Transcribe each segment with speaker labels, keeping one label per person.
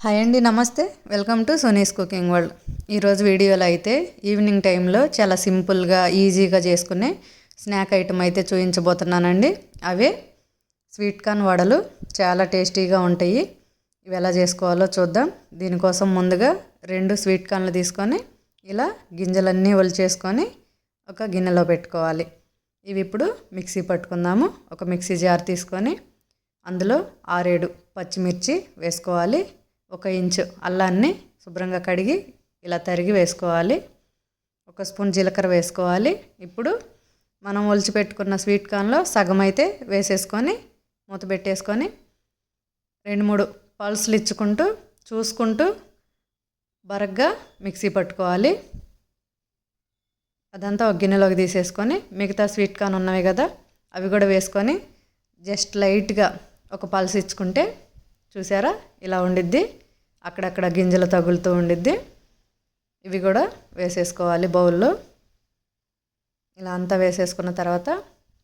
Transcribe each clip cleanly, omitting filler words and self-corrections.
Speaker 1: Hi అండి, నమస్తే. Welcome to సోనీస్ cooking world. ఈరోజు వీడియోలో అయితే ఈవినింగ్ టైంలో చాలా సింపుల్గా ఈజీగా చేసుకునే స్నాక్ ఐటమ్ అయితే చూపించబోతున్నానండి. అవే స్వీట్ కార్న్ వడలు. చాలా టేస్టీగా ఉంటాయి. ఇవి ఎలా చేసుకోవాలో చూద్దాం. దీనికోసం ముందుగా 2 స్వీట్ కార్న్లు తీసుకొని ఇలా గింజలన్నీ ఒలిచేసుకొని ఒక గిన్నెలో పెట్టుకోవాలి. ఇవి ఇప్పుడు మిక్సీ పట్టుకుందాము. ఒక మిక్సీ జార్ తీసుకొని అందులో 6-7 పచ్చిమిర్చి వేసుకోవాలి. 1 ఇంచు అల్లాన్ని శుభ్రంగా కడిగి ఇలా తరిగి వేసుకోవాలి. 1 స్పూన్ జీలకర్ర వేసుకోవాలి. ఇప్పుడు మనం ఒలిచిపెట్టుకున్న స్వీట్ కార్న్లో సగం అయితే వేసేసుకొని మూత పెట్టేసుకొని 2-3 పల్సులు ఇచ్చుకుంటూ చూసుకుంటూ బరగ్గా మిక్సీ పట్టుకోవాలి. అదంతా ఒక గిన్నెలోకి తీసేసుకొని మిగతా స్వీట్ కార్న్ ఉన్నవి కదా అవి కూడా వేసుకొని జస్ట్ లైట్గా ఒక పల్స్ ఇచ్చుకుంటే చూసారా ఇలా ఉండిద్ది. అక్కడక్కడ గింజలు తగులుతూ ఉండిద్ది. ఇవి కూడా వేసేసుకోవాలి బౌల్లో. ఇలా అంతా వేసేసుకున్న తర్వాత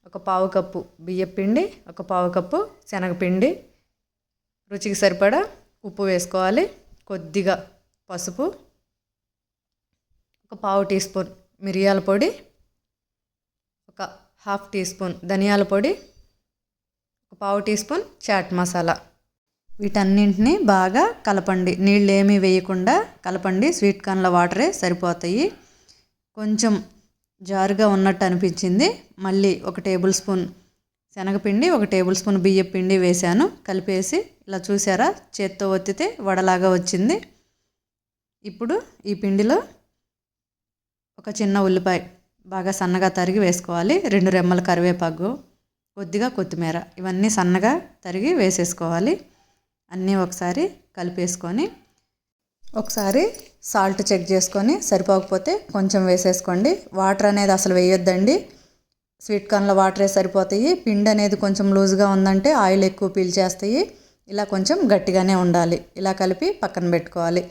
Speaker 1: 1/4 కప్పు బియ్యం పిండి, 1/4 కప్పు శనగపిండి, రుచికి సరిపడా ఉప్పు వేసుకోవాలి. కొద్దిగా పసుపు, 1/4 టీ స్పూన్ మిరియాల పొడి, 1/2 టీ స్పూన్ ధనియాల పొడి, 1/4 టీ స్పూన్ చాట్ మసాలా. వీటన్నింటినీ బాగా కలపండి. నీళ్ళు ఏమీ వేయకుండా కలపండి. స్వీట్ కార్న్ల వాటరే సరిపోతాయి. కొంచెం జారుగా ఉన్నట్టు అనిపించింది. మళ్ళీ 1 టేబుల్ స్పూన్ శనగపిండి, 1 టేబుల్ స్పూన్ బియ్యం పిండి వేశాను. కలిపేసి ఇలా చూసారా చేత్తో ఒత్తితే వడలాగా వచ్చింది. ఇప్పుడు ఈ పిండిలో ఒక చిన్న ఉల్లిపాయ బాగా సన్నగా తరిగి వేసుకోవాలి. 2 రెమ్మల కరివేపాకు, కొద్దిగా కొత్తిమీర, ఇవన్నీ సన్నగా తరిగి వేసేసుకోవాలి. అన్నీ ఒకసారి కలిపేసుకొని ఒకసారి సాల్ట్ చెక్ చేసుకొని సరిపోకపోతే కొంచెం వేసేసుకోండి. వాటర్ అనేది అసలు వేయొద్దండి. స్వీట్ కార్న్లో వాటరే సరిపోతాయి. పిండి అనేది కొంచెం లూజ్గా ఉందంటే ఆయిల్ ఎక్కువ పీల్చేస్తాయి. ఇలా కొంచెం గట్టిగానే ఉండాలి. ఇలా కలిపి పక్కన పెట్టుకోవాలి.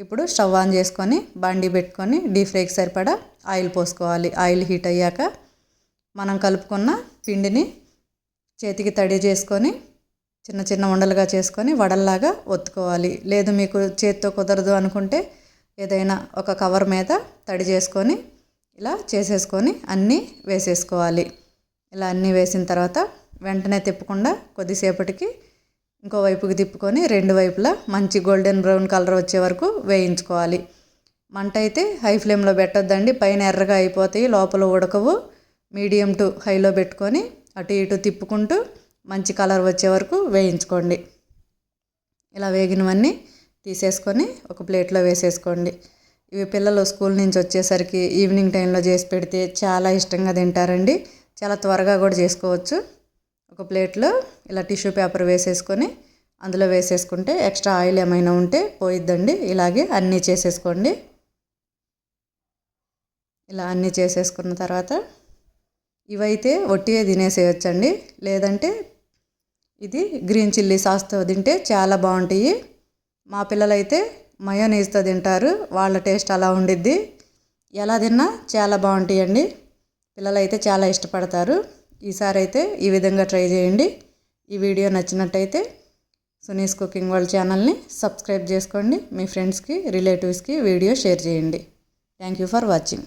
Speaker 1: ఇప్పుడు స్టవ్ ఆన్ చేసుకొని బాండీ పెట్టుకొని డీప్ ఫ్రైకి సరిపడా ఆయిల్ పోసుకోవాలి. ఆయిల్ హీట్ అయ్యాక మనం కలుపుకున్న పిండిని చేతికి తడి చేసుకొని చిన్న చిన్న ఉండలుగా చేసుకొని వడల్లాగా ఒత్తుకోవాలి. లేదు మీకు చేతితో కుదరదు అనుకుంటే ఏదైనా ఒక కవర్ మీద తడి చేసుకొని ఇలా చేసేసుకొని అన్నీ వేసేసుకోవాలి. ఇలా అన్నీ వేసిన తర్వాత వెంటనే తిప్పకుండా కొద్దిసేపటికి ఇంకో వైపుకి తిప్పుకొని 2 వైపులా మంచి గోల్డెన్ బ్రౌన్ కలర్ వచ్చే వరకు వేయించుకోవాలి. మంట అయితే హై ఫ్లేమ్లో పెట్టొద్దండి. పైన ఎర్రగా అయిపోతాయి, లోపల ఉడకవు. మీడియం టు హైలో పెట్టుకొని అటు ఇటు తిప్పుకుంటూ మంచి కలర్ వచ్చే వరకు వేయించుకోండి. ఇలా వేగినవన్నీ తీసేసుకొని ఒక ప్లేట్లో వేసేసుకోండి. ఇవి పిల్లలు స్కూల్ నుంచి వచ్చేసరికి ఈవినింగ్ టైంలో చేసి పెడితే చాలా ఇష్టంగా తింటారండి. చాలా త్వరగా కూడా చేసుకోవచ్చు. ఒక ప్లేట్లో ఇలా టిష్యూ పేపర్ వేసేసుకొని అందులో వేసేసుకుంటే ఎక్స్ట్రా ఆయిల్ ఏమైనా ఉంటే పోయిద్దండి. ఇలాగే అన్నీ చేసేసుకోండి. ఇలా అన్నీ చేసేసుకున్న తర్వాత ఇవైతే ఒట్టిగా తినేసేయచ్చండి. లేదంటే ఇది గ్రీన్ చిల్లీ సాస్తో తింటే చాలా బాగుంటాయి. మా పిల్లలైతే మయోనీస్తో తింటారు. వాళ్ళ టేస్ట్ అలా ఉండిద్ది. ఎలా తిన్నా చాలా బాగుంటాయండి. పిల్లలైతే చాలా ఇష్టపడతారు. ఈసారి అయితే ఈ విధంగా ట్రై చేయండి. ఈ వీడియో నచ్చినట్టయితే సునీస్ కుకింగ్ వరల్డ్ ఛానల్ని సబ్స్క్రైబ్ చేసుకోండి. మీ ఫ్రెండ్స్కి, రిలేటివ్స్కి వీడియో షేర్ చేయండి. Thank you for watching.